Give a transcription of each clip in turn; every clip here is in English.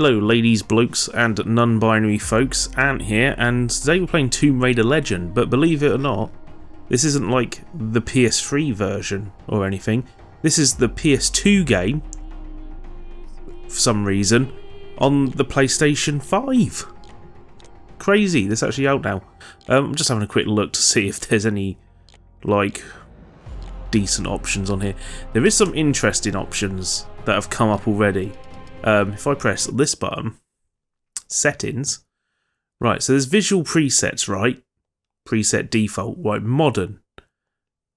Hello ladies, blokes and non-binary folks, Ant here, and today we're playing Tomb Raider Legend, but believe it or not, this isn't like the PS3 version or anything. This is the PS2 game, for some reason, on the PlayStation 5. Crazy, this is actually out now. I'm just having a quick look to see if there's any, like, decent options on here. There is some interesting options that have come up already. If I press this button, settings, right, so there's visual presets, right? Preset default, right, modern.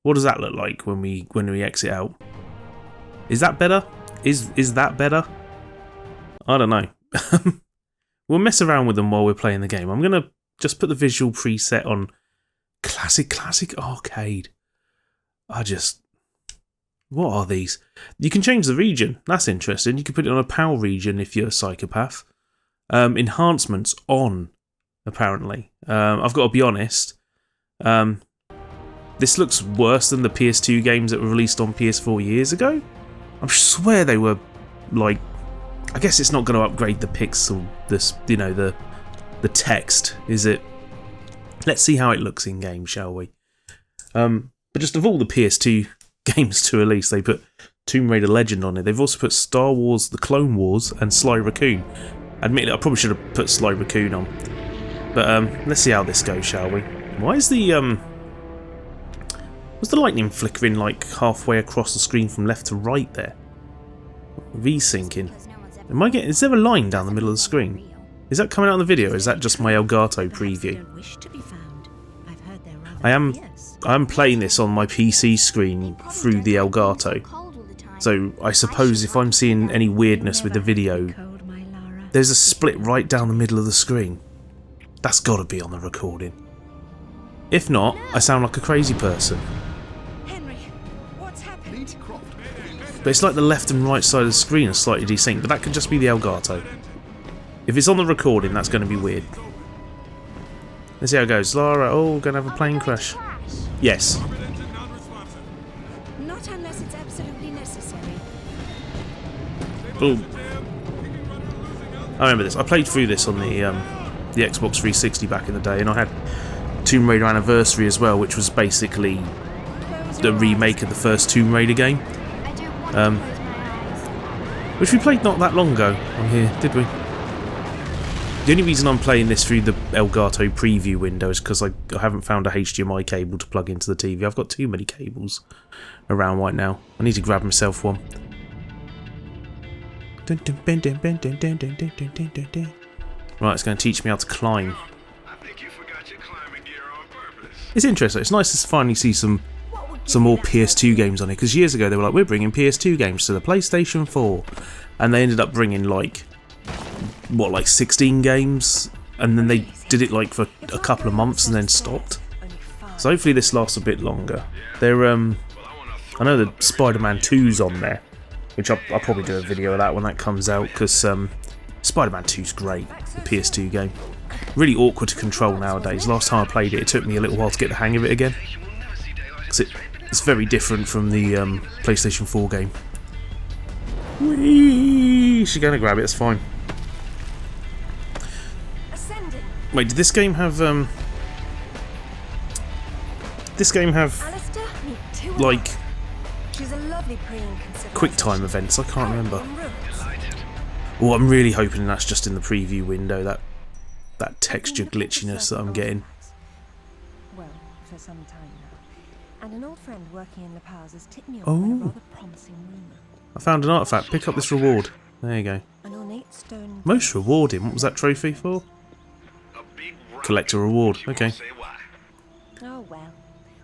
What does that look like when we exit out? Is that better? Is that better? I don't know. We'll mess around with them while we're playing the game. I'm gonna just put the visual preset on classic arcade. What are these? You can change the region. That's interesting. You can put it on a PAL region if you're a psychopath. Enhancements on, apparently. I've got to be honest. This looks worse than the PS2 games that were released on PS4 years ago. I swear they were like. I guess it's not going to upgrade the pixel. The text, is it? Let's see how it looks in game, shall we? But just of all the PS2 games to release, they put Tomb Raider Legend on it. They've also put Star Wars The Clone Wars and Sly Raccoon. Admittedly, I probably should have put Sly Raccoon on. But let's see how this goes, shall we? Why is the was the lightning flickering like halfway across the screen from left to right there? V-syncing. Is there a line down the middle of the screen? Is that coming out in the video, or is that just my Elgato preview? I'm playing this on my PC screen through the Elgato, so I suppose if I'm seeing any weirdness with the video, there's a split right down the middle of the screen. That's got to be on the recording. If not, I sound like a crazy person. But it's like the left and right side of the screen are slightly desynced, but that could just be the Elgato. If it's on the recording, that's going to be weird. Let's see how it goes. Lara, oh, going to have a plane crash. Yes. Not unless it's absolutely necessary. Oh. I remember this. I played through this on the Xbox 360 back in the day, and I had Tomb Raider Anniversary as well, which was basically the remake of the first Tomb Raider game. Which we played not that long ago on here, did we? The only reason I'm playing this through the Elgato preview window is because I haven't found a HDMI cable to plug into the TV. I've got too many cables around right now. I need to grab myself one. Right, it's going to teach me how to climb. It's interesting. It's nice to finally see some more PS2 games on it, because years ago they were like, we're bringing PS2 games to the PlayStation 4, and they ended up bringing like 16 games, and then they did it like for a couple of months and then stopped. So hopefully this lasts a bit longer. I know the Spider-Man 2's on there, which I'll probably do a video of that when that comes out, because Spider-Man 2's great, the PS2 game. Really awkward to control nowadays. Last time I played it, it took me a little while to get the hang of it again, because it's very different from the PlayStation 4 game. Whee! She's going to grab it, it's fine. Wait, did this game have like quick time events? I can't remember. Oh, I'm really hoping that's just in the preview window, that texture glitchiness that I'm getting. Well, for some time now. And an old friend working in La Paz has tipped me off with a rather promising rumor. I found an artifact. Pick up this reward. There you go. An ornate stone. Most rewarding. What was that trophy for? Collect a reward. Okay. Oh well.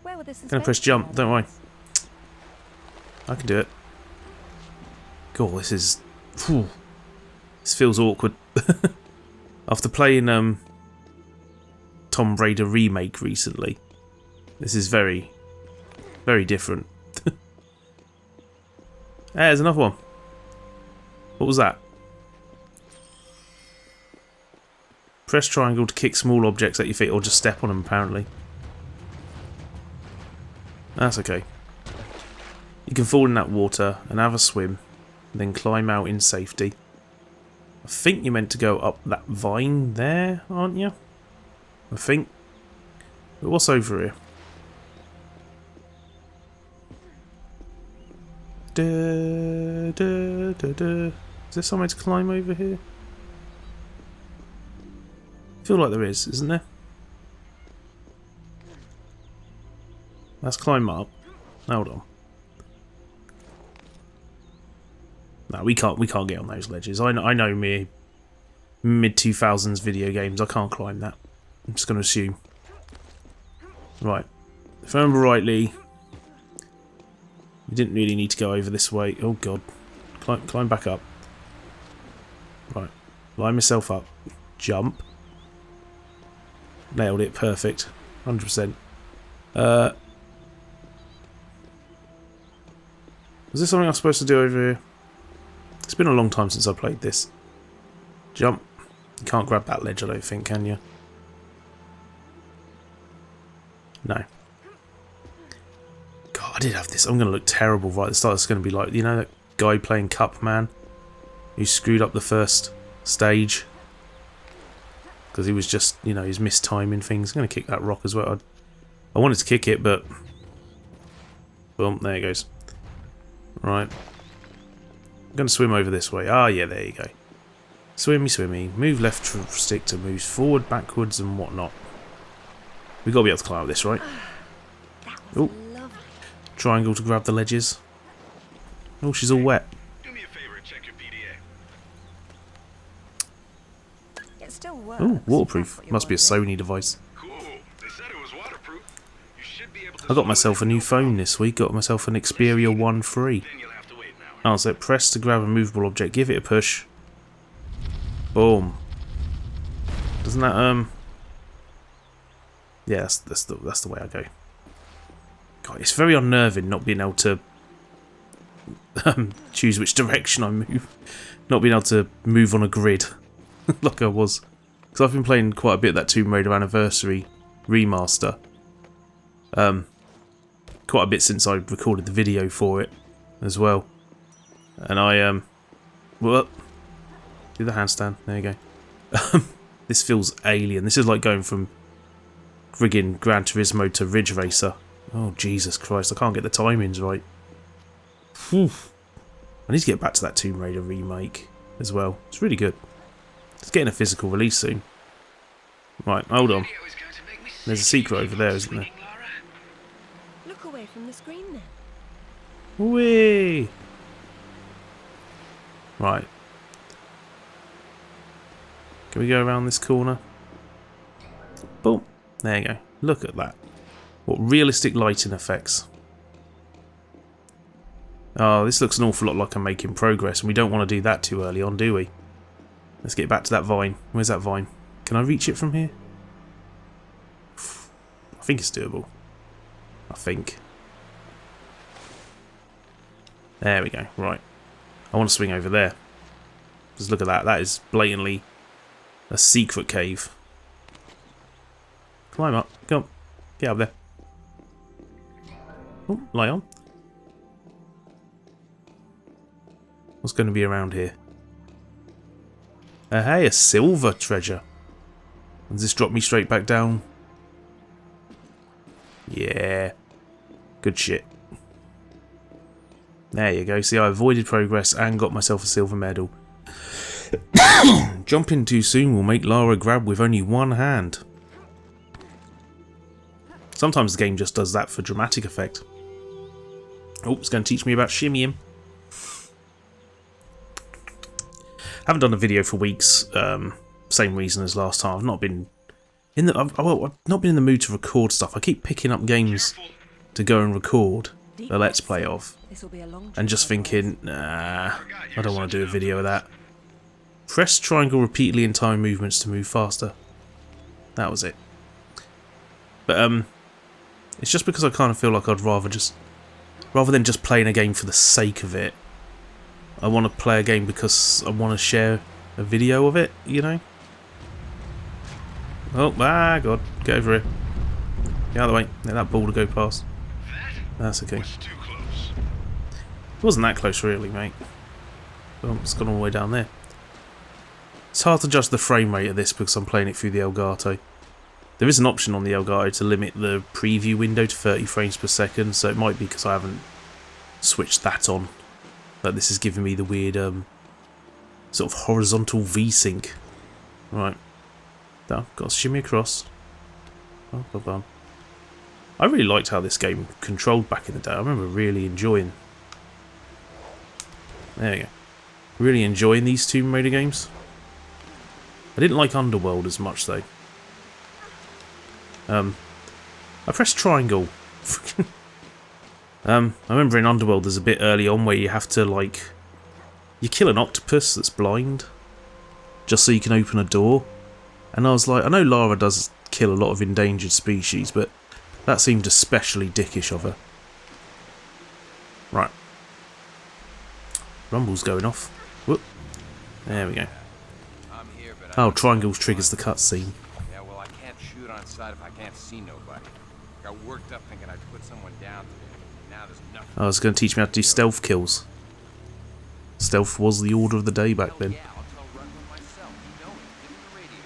Where will this Gonna press jump. Don't worry. I can do it. Cool. This is. Whew, this feels awkward. After playing Tomb Raider remake recently, this is very, very different. Hey, there's another one. What was that? Press triangle to kick small objects at your feet, or just step on them, apparently. That's okay. You can fall in that water and have a swim, and then climb out in safety. I think you're meant to go up that vine there, aren't you? I think. But what's over here? Da, da, da, da. Is there somewhere to climb over here? I feel like there is, isn't there? Let's climb up. Hold on. No, we can't get on those ledges. I know me mid-2000s video games. I can't climb that. I'm just going to assume. Right. If I remember rightly, we didn't really need to go over this way. Oh god. Climb back up. Right. Line myself up. Jump. Nailed it. Perfect. 100%. Was there something I was supposed to do over here? It's been a long time since I played this. Jump. You can't grab that ledge, I don't think, can you? No. God, I did have this. I'm going to look terrible right at the start. It's going to be like, you know that guy playing Cup Man? Who screwed up the first stage? Because he was just, you know, he's mistiming things. I'm going to kick that rock as well. I wanted to kick it, but... boom, there it goes. Right. I'm going to swim over this way. Ah, yeah, there you go. Swimmy, swimmy. Move left stick to move forward, backwards, and whatnot. We've got to be able to climb up this, right? Oh. Triangle to grab the ledges. Oh, she's all wet. Do me a favor and check your PDA. It still works. Oh, waterproof. Must be a Sony device. Cool. They said it was waterproof. You should be able to. I got myself a new phone this week. Got myself an Xperia 1 free. Then you'll have to wait an hour. Oh, so press to grab a movable object. Give it a push. Boom. Doesn't that yeah, that's the way I go. God, it's very unnerving not being able to choose which direction I move. Not being able to move on a grid like I was. Because I've been playing quite a bit of that Tomb Raider Anniversary remaster. Quite a bit since I recorded the video for it as well. And I well, do the handstand. There you go. This feels alien. This is like going from friggin' Gran Turismo to Ridge Racer. Oh, Jesus Christ. I can't get the timings right. Whew. I need to get back to that Tomb Raider remake as well. It's really good. It's getting a physical release soon. Right, hold on. There's a secret over there, isn't there? Look away from the screen then. Whee! Right. Can we go around this corner? Boom. There you go. Look at that. What realistic lighting effects. Oh, this looks an awful lot like I'm making progress, and we don't want to do that too early on, do we? Let's get back to that vine. Where's that vine? Can I reach it from here? I think it's doable. I think. There we go. Right. I want to swing over there. Just look at that. That is blatantly a secret cave. Climb up. Come on. Get up there. Oh, lie on. What's going to be around here? Hey, a silver treasure. Does this drop me straight back down? Yeah. Good shit. There you go. See, I avoided progress and got myself a silver medal. Jumping too soon will make Lara grab with only one hand. Sometimes the game just does that for dramatic effect. Oh, it's going to teach me about shimmying. Haven't done a video for weeks. Same reason as last time. I've not been in the. I've not been in the mood to record stuff. I keep picking up games to go and record a let's play of, and just thinking, nah, I don't want to do a video of that. Press triangle repeatedly in time movements to move faster. That was it. But it's just because I kind of feel like I'd rather than just playing a game for the sake of it, I want to play a game because I want to share a video of it, you know? Oh, God, get over here. Get out of the way, let that boulder go past. That's okay. It wasn't that close really, mate. Oh, it's gone all the way down there. It's hard to judge the frame rate of this because I'm playing it through the Elgato. There is an option on the Elgato to limit the preview window to 30 frames per second, so it might be because I haven't switched that on that this is giving me the weird sort of horizontal V-sync. Right. Got to shimmy across. Oh, bum. I really liked how this game controlled back in the day. I remember really enjoying... There you go. Really enjoying these Tomb Raider games. I didn't like Underworld as much though. I pressed triangle. I remember in Underworld there's a bit early on where you have to like... You kill an octopus that's blind. Just so you can open a door. And I was like, I know Lara does kill a lot of endangered species, but that seemed especially dickish of her. Right. Rumble's going off. Whoop. There we go. Oh, triangles triggers the cutscene. Yeah, well, I can't shoot on sight if I can't see nobody. Got worked up thinking I'd put someone down today. Now there's nothing. I was going to teach me how to do stealth kills. Stealth was the order of the day back then. Yeah, I'll tell Rundgren myself. You know it. Give him the radio.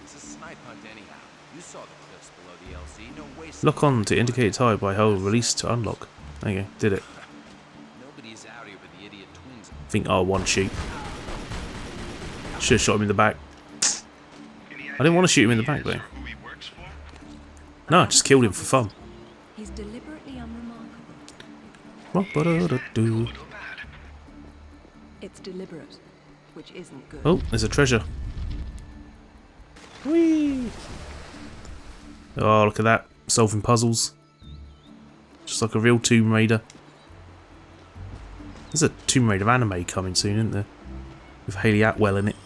It's a snipe hunt anyhow. You saw the cliffs below the LC. No waste. Lock on to indicate type by hold release to unlock. There you go, did it. Nobody's out here but the idiot twins. I think R1 shoot. Should have shot him in the back. I didn't want to shoot him in the back though. No, I just killed him for fun. He's deliberately unremarkable. It's deliberate, which isn't good. Oh, there's a treasure. Whee! Oh, look at that. Solving puzzles. Just like a real Tomb Raider. There's a Tomb Raider anime coming soon, isn't there? With Hayley Atwell in it.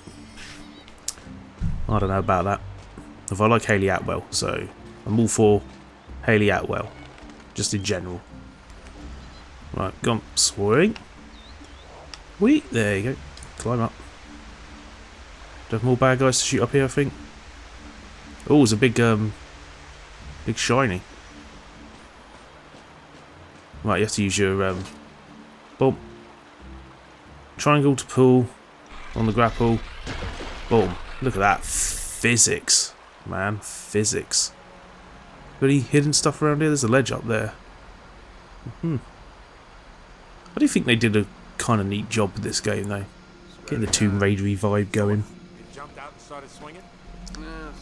I don't know about that. If I like Hayley Atwell, so I'm all for Hayley Atwell. Just in general. Right, gone. Swing. Whee! There you go. Climb up. Do I have more bad guys to shoot up here, I think? Oh, there's a big shiny. Right, you have to use your boom. Triangle to pull on the grapple. Boom. Look at that. Physics. Man, physics. Any hidden stuff around here? There's a ledge up there. I do think they did a kind of neat job with this game though. Getting the Tomb Raider-y vibe going. You jumped out and started swinging?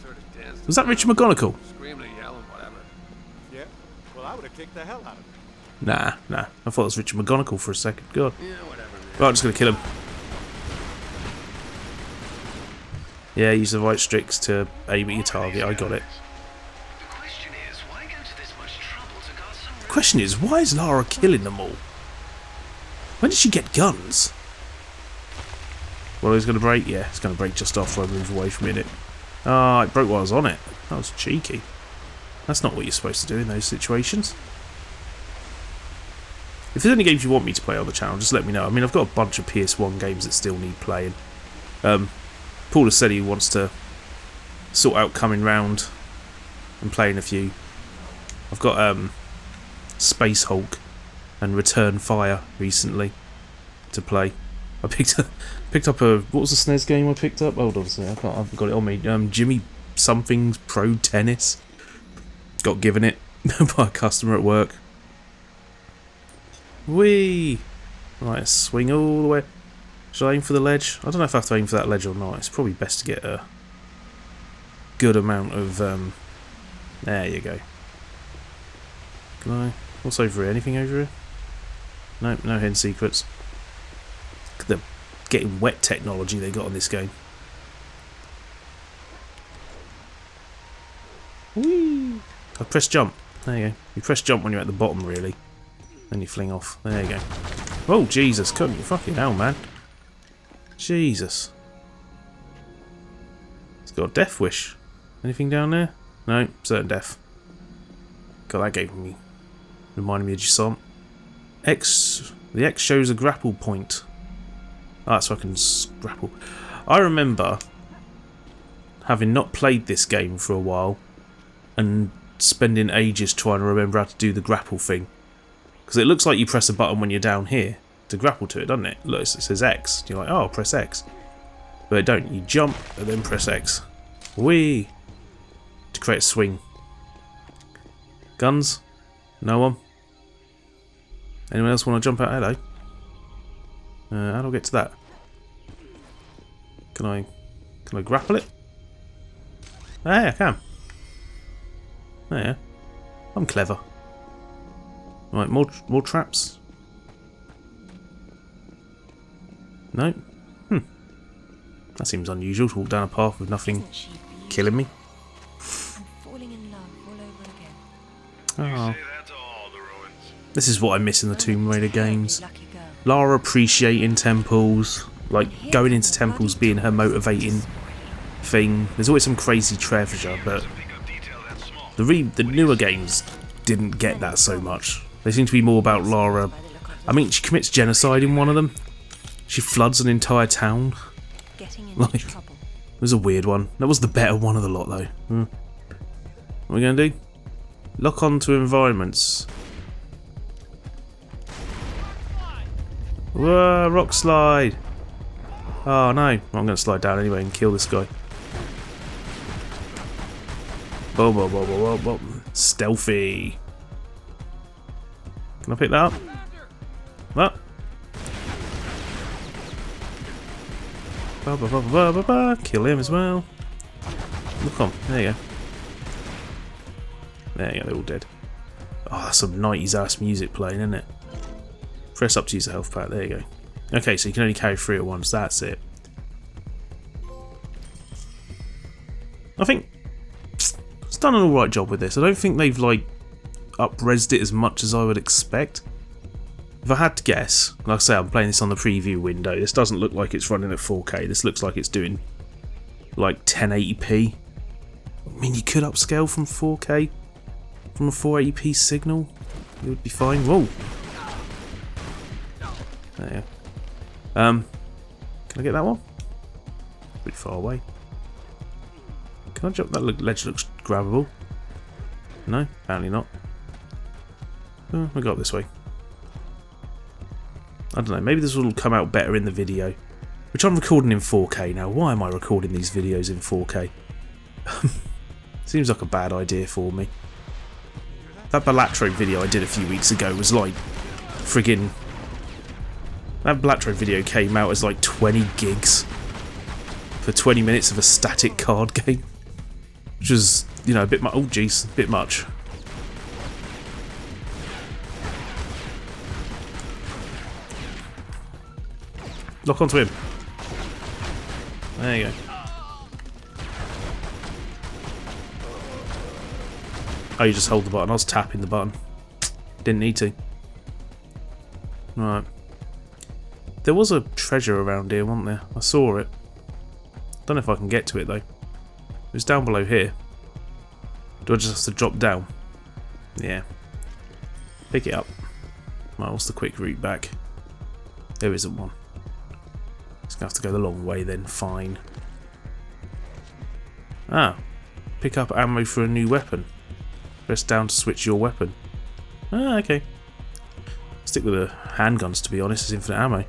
Sort of danced. Was that Richard McGonagall? Screaming and yelling, whatever. Yeah. Well, I would have kicked the hell out of him. Nah. I thought it was Richard McGonagall for a second. God. Yeah, whatever, man. Right, I'm just going to kill him. Yeah, use the right sticks to aim at your target. I got it. The question is, why go to this much trouble to guard some The question is, why is Lara killing them all? When did she get guns? Well, it's going to break. Yeah, it's going to break just after I move away from it. Ah, it broke while I was on it. That was cheeky. That's not what you're supposed to do in those situations. If there's any games you want me to play on the channel, just let me know. I mean, I've got a bunch of PS1 games that still need playing. Paul has said he wants to sort out coming round and playing a few. I've got Space Hulk and Return Fire recently to play. I picked up a... What was the SNES game I picked up? Hold on a second, I haven't got it on me. Jimmy Something's Pro Tennis. Got given it by a customer at work. Whee! Right, swing all the way. Should I aim for the ledge? I don't know if I have to aim for that ledge or not. It's probably best to get a good amount of... there you go. Can I... What's over here? Anything over here? No hidden secrets. Look at the getting wet technology they got on this game. Whee! I press jump. There you go. You press jump when you're at the bottom, really. Then you fling off. There you go. Oh, Jesus. Fucking hell, man. Jesus. It's got a death wish. Anything down there? No, certain death. God, that gave me... Reminded me of Gisant. The X shows a grapple point. Ah, so I can grapple. I remember having not played this game for a while and spending ages trying to remember how to do the grapple thing. Because it looks like you press a button when you're down here to grapple to it, doesn't it? Look, it says X. You're like, oh, press X. But don't. You jump and then press X. Whee! To create a swing. Guns? No one? Anyone else want to jump out? Hello. How do I get to that? Can I grapple it? Hey, I can. There. I'm clever. Right, more traps. No. That seems unusual to walk down a path with nothing Isn't she beautiful? killing me. I'm falling in love all over again. Oh, Say that to all the ruins. this is what I miss in the Tomb Raider games. Lucky girl. Lara appreciating temples, like going into temples being her motivating thing. There's always some crazy treasure, but Pick up detail that small. the newer games didn't get that so much. They seem to be more about Lara. I mean, she commits genocide in one of them. She floods an entire town. Getting into Like, trouble. it was a weird one. That was the better one of the lot, though. What are we going to do? Lock on to environments. Whoa, rock slide. Oh no, I'm going to slide down anyway and kill this guy. Boom, boom, boom, boom, boom, boom. Stealthy. Can I pick that up? What? Ba, ba, ba, ba, ba, ba. Kill him as well. Look on, there you go. There you go, they're all dead. Oh, that's some 90s ass music playing, isn't it? Press up to use the health pack, there you go. Okay, so you can only carry 3 at once, that's it. I think it's done an alright job with this. I don't think they've, like, up-resed it as much as I would expect. If I had to guess, like I say, I'm playing this on the preview window, this doesn't look like it's running at 4K, this looks like it's doing, like, 1080p. I mean, you could upscale from 4K, from a 480p signal, it would be fine. Whoa! There. Can I get that one? Pretty far away. Can I jump? That ledge looks grabbable. No, apparently not. Oh, we got this way. I don't know, maybe this will come out better in the video. Which I'm recording in 4K now. Why am I recording these videos in 4K? Seems like a bad idea for me. That Balatro video I did a few weeks ago was like friggin'... That Balatro video came out as like 20 gigs for 20 minutes of a static card game. Which was, you know, a bit much. Oh jeez, a bit much. Lock onto him. There you go. Oh, you just hold the button. I was tapping the button. Didn't need to. Right. There was a treasure around here, wasn't there? I saw it. Don't know if I can get to it though. It was down below here. Do I just have to drop down? Yeah. Pick it up. Right, what's the quick route back? There isn't one. Just gonna have to go the long way then, fine. Ah. Pick up ammo for a new weapon. Press down to switch your weapon. Ah, okay. Stick with the handguns to be honest, it's infinite ammo.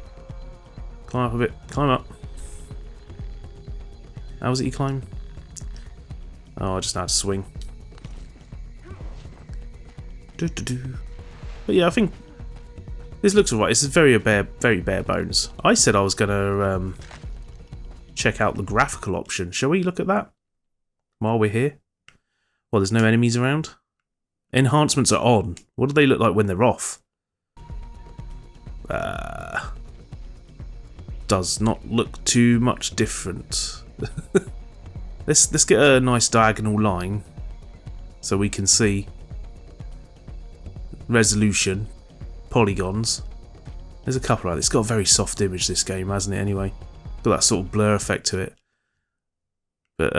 Climb up a bit. Climb up. How was it you climb? Oh, I just know how to swing. But yeah, I think this looks alright. This is very bare bones. I said I was gonna check out the graphical option. Shall we look at that while we're here? Well, there's no enemies around. Enhancements are on. What do they look like when they're off? Does not look too much different. Let's get a nice diagonal line so we can see resolution, polygons. There's a couple of it. It's got a very soft image, this game, hasn't it? Anyway, got that sort of blur effect to it. But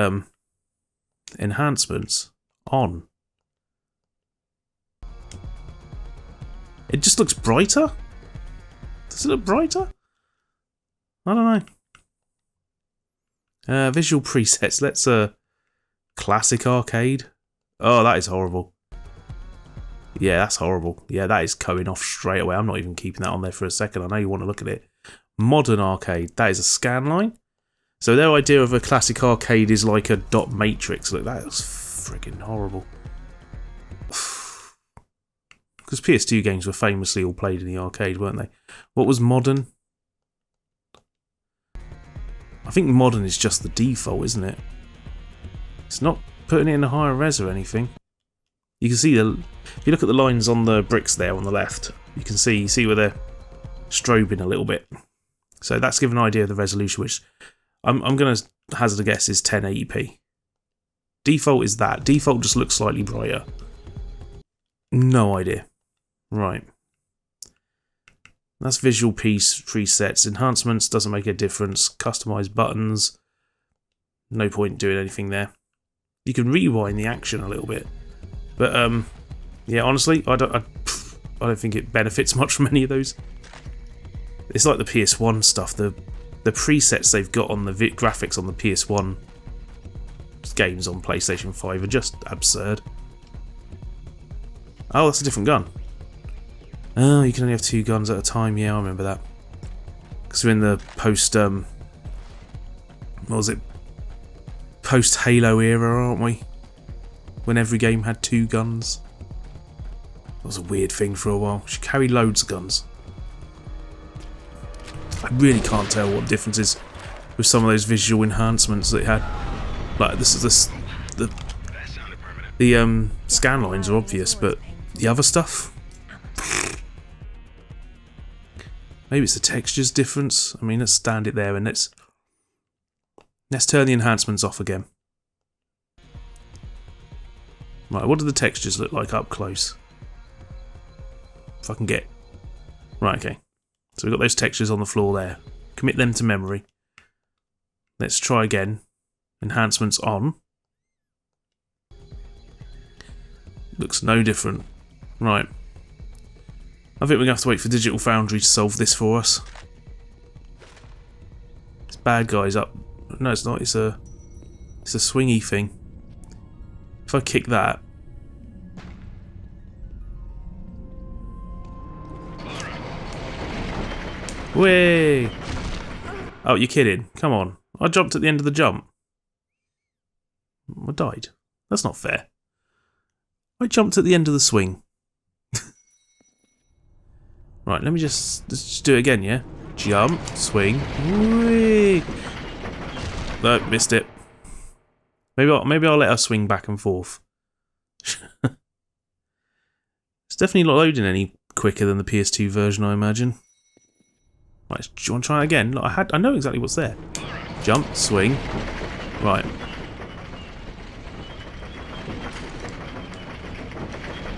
enhancements on. It just looks brighter. Does it look brighter? I don't know. Visual presets. Let's classic arcade. Oh, that is horrible. Yeah, that's horrible. Yeah, that is going off straight away. I'm not even keeping that on there for a second. I know you want to look at it. Modern arcade. That is a scan line. So their idea of a classic arcade is like a dot matrix. Look, that was friggin' horrible. Because PS2 games were famously all played in the arcade, weren't they? What was modern? I think modern is just the default, isn't it? It's not putting it in a higher res or anything. You can see if you look at the lines on the bricks there on the left, you can see where they're strobing a little bit. So that's given an idea of the resolution, which I'm going to hazard a guess is 1080p. Default is that. Default just looks slightly brighter. No idea. Right. That's visual piece presets. Enhancements doesn't make a difference. Customize buttons. No point doing anything there. You can rewind the action a little bit. But yeah, honestly, I don't think it benefits much from any of those. It's like the PS1 stuff. The presets they've got on the graphics on the PS1 games on PlayStation 5 are just absurd. Oh, that's a different gun. Oh, you can only have 2 guns at a time. Yeah, I remember that. Because we're in the post, what was it? Post Halo era, aren't we? When every game had 2 guns. That was a weird thing for a while. You should carry loads of guns. I really can't tell what the difference is with some of those visual enhancements that it had. Like this is the scan lines are obvious, but the other stuff. Maybe it's the textures difference. I mean, let's stand it there and let's turn the enhancements off again. Right, what do the textures look like up close? If I can get... Right, okay. So we've got those textures on the floor there. Commit them to memory. Let's try again. Enhancements on. Looks no different. Right. I think we're going to have to wait for Digital Foundry to solve this for us. This bad guy's up. No, it's not. It's a swingy thing. If I kick that. Whee! Oh, you're kidding. Come on. I jumped at the end of the jump. I died. That's not fair. I jumped at the end of the swing. Right, let's just do it again, yeah? Jump, swing, whee! No, missed it. Maybe I'll let her swing back and forth. It's definitely not loading any quicker than the PS2 version, I imagine. Right, do you want to try it again? Look, I know exactly what's there. Jump, swing. Right.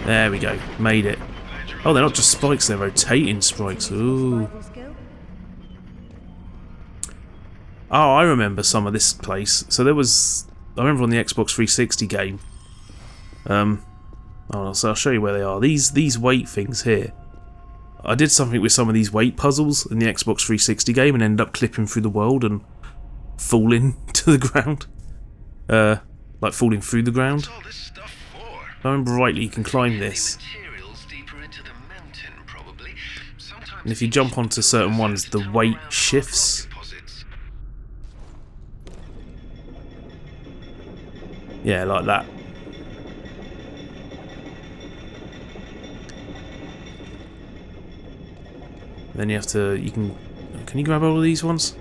There we go. Made it. Oh, they're not just spikes, they're rotating spikes. Ooh. Oh, I remember some of this place. So there was... I remember on the Xbox 360 game. Oh, so I'll show you where they are. These weight things here. I did something with some of these weight puzzles in the Xbox 360 game and ended up clipping through the world and falling to the ground. Like falling through the ground. If I remember rightly, you can climb this. And if you jump onto certain ones, the weight shifts. Yeah, like that. Then you have to, can you grab all of these ones?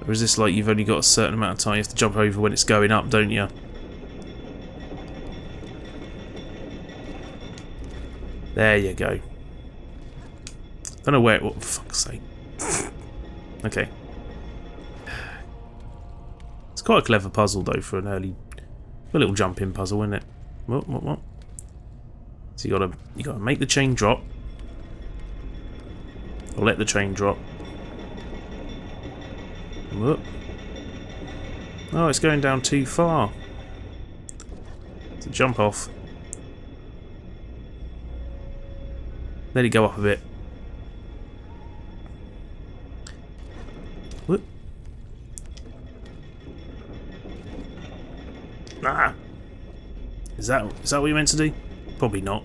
Or is this like you've only got a certain amount of time, you have to jump over when it's going up, don't you? There you go. Don't know where it... What, for fuck's sake. Okay. It's quite a clever puzzle though for an early... A little jump-in puzzle, isn't it? What? So you gotta make the chain drop. Or let the chain drop. Whoop. Oh, it's going down too far. So jump off. Let it go up a bit. Whoop. Ah. Is that what you're meant to do? Probably not.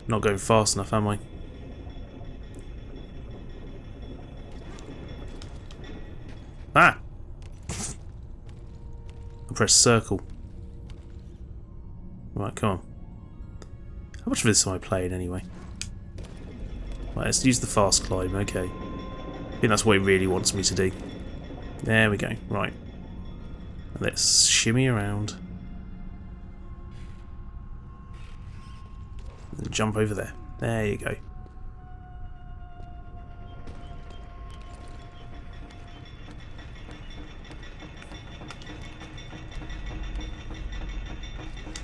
Not going fast enough, am I? Ah! I press circle. Right, come on. How much of this am I playing anyway? Right, let's use the fast climb, okay. I think that's what it really wants me to do. There we go, right. Let's shimmy around. And jump over there. There you go.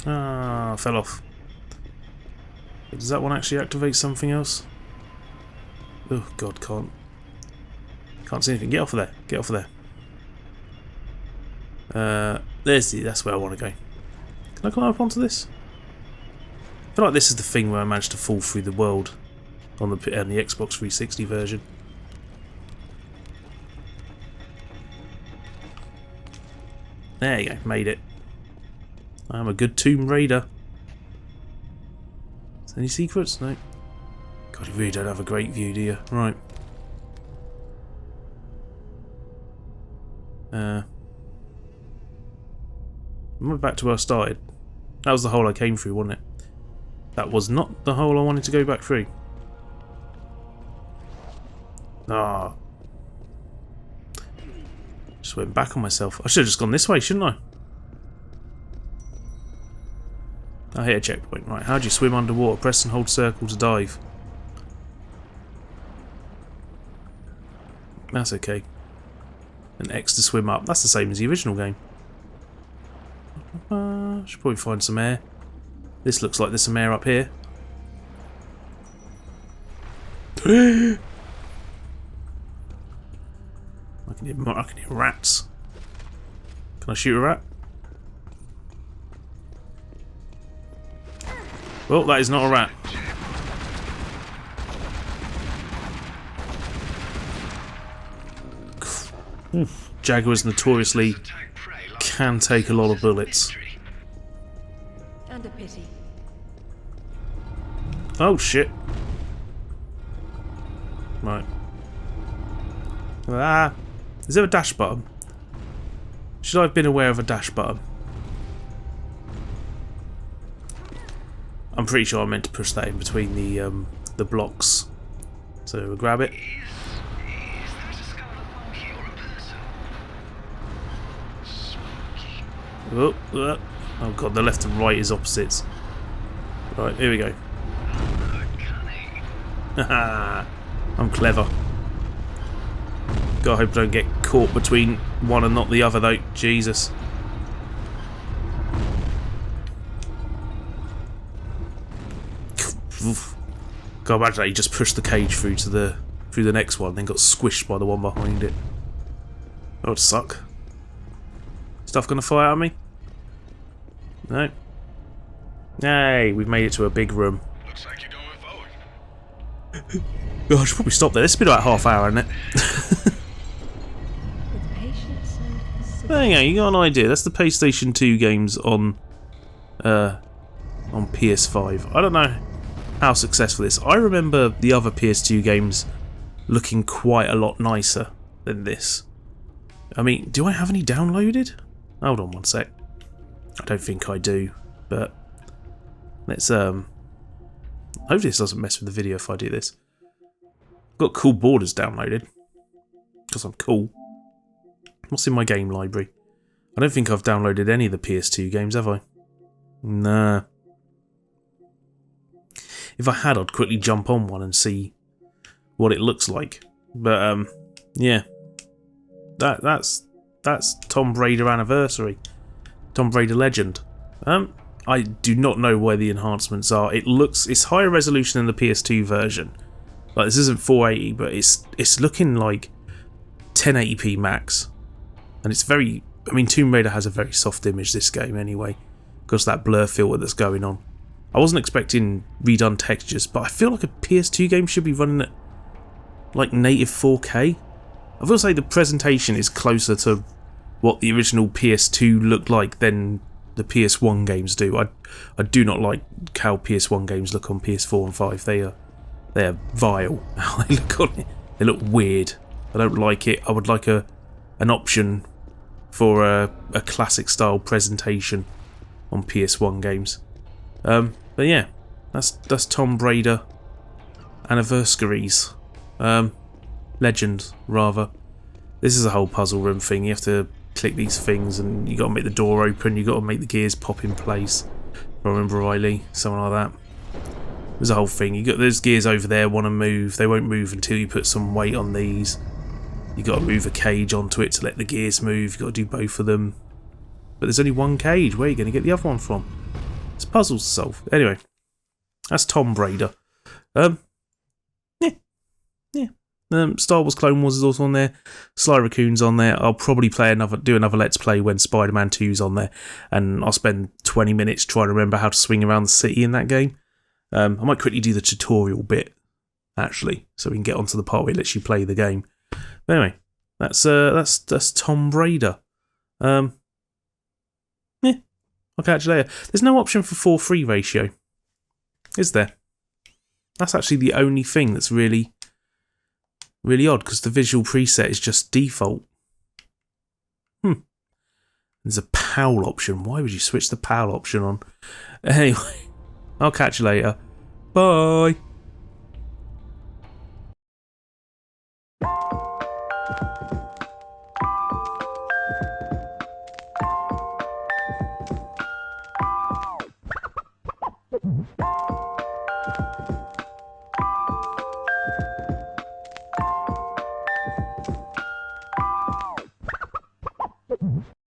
Ah, fell off. Does that one actually activate something else? Oh god, can't see anything. Get off of there. Get off of there. That's where I want to go. Can I climb up onto this? I feel like this is the thing where I managed to fall through the world on the Xbox 360 version. There you go, made it. I'm a good Tomb Raider. Is there any secrets? No. God, you really don't have a great view, do you? Right. Am I back to where I started? That was the hole I came through, wasn't it? That was not the hole I wanted to go back through. Ah. Just went back on myself. I should have just gone this way, shouldn't I? I hit a checkpoint. Right, how do you swim underwater? Press and hold circle to dive. That's okay. And X to swim up. That's the same as the original game. Should probably find some air. This looks like there's some air up here. I can hear rats. Can I shoot a rat? Well, that is not a rat. Jaguars notoriously can take a lot of bullets. And a pity. Oh shit. Right. Ah. Is there a dash button? Should I have been aware of a dash button? I'm pretty sure I meant to push that in between the blocks. So we'll grab it. Oh god, the left and right is opposites. Right, here we go. Haha, I'm clever. God, I hope I don't get caught between one and not the other though. Jesus. God, imagine that you just pushed the cage through to the next one, then got squished by the one behind it. That would suck. Stuff gonna fire at me? No. Hey, we've made it to a big room. Looks like you're going forward. Oh, I should probably stop there. This has been about half hour, hasn't it? With patience and There you go, you got an idea. That's the PlayStation 2 games on PS5. I don't know how successful this is. I remember the other PS2 games looking quite a lot nicer than this. I mean, do I have any downloaded? Hold on one sec. I don't think I do, but let's hopefully this doesn't mess with the video if I do this. Got Cool Borders downloaded because I'm cool. What's in my game library? I don't think I've downloaded any of the PS2 games, have I? Nah. If I had, I'd quickly jump on one and see what it looks like. But yeah, that's Tomb Raider Anniversary, Tomb Raider Legend. I do not know where the enhancements are. It's higher resolution than the PS2 version. Like, this isn't 480, but it's looking like 1080p max, and it's very. I mean, Tomb Raider has a very soft image, this game anyway, because that blur filter that's going on. I wasn't expecting redone textures, but I feel like a PS2 game should be running at like native 4K. I will say the presentation is closer to what the original PS2 looked like than the PS1 games do. I do not like how PS1 games look on PS4 and 5. They're vile. How they look on it. They look weird. I don't like it. I would like an option for a classic style presentation on PS1 games. But yeah, that's Tomb Raider Anniversaries. Legend, rather. This is a whole puzzle room thing. You have to click these things and you got to make the door open. You got to make the gears pop in place. If I remember rightly, something like that. There's a whole thing. You got those gears over there want to move. They won't move until you put some weight on these. You got to move a cage onto it to let the gears move. You got to do both of them. But there's only one cage. Where are you going to get the other one from? It's puzzles to solve. Anyway, that's Tomb Raider. Star Wars Clone Wars is also on there. Sly Raccoon's on there. I'll probably do another Let's Play when Spider-Man 2's on there, and I'll spend 20 minutes trying to remember how to swing around the city in that game. I might quickly do the tutorial bit, actually, so we can get onto the part where it lets you play the game. But anyway, that's Tomb Raider. I'll catch you later. There's no option for 4:3 ratio, is there? That's actually the only thing that's really odd, because the visual preset is just default. There's a PAL option. Why would you switch the PAL option on? Anyway, I'll catch you later. Bye.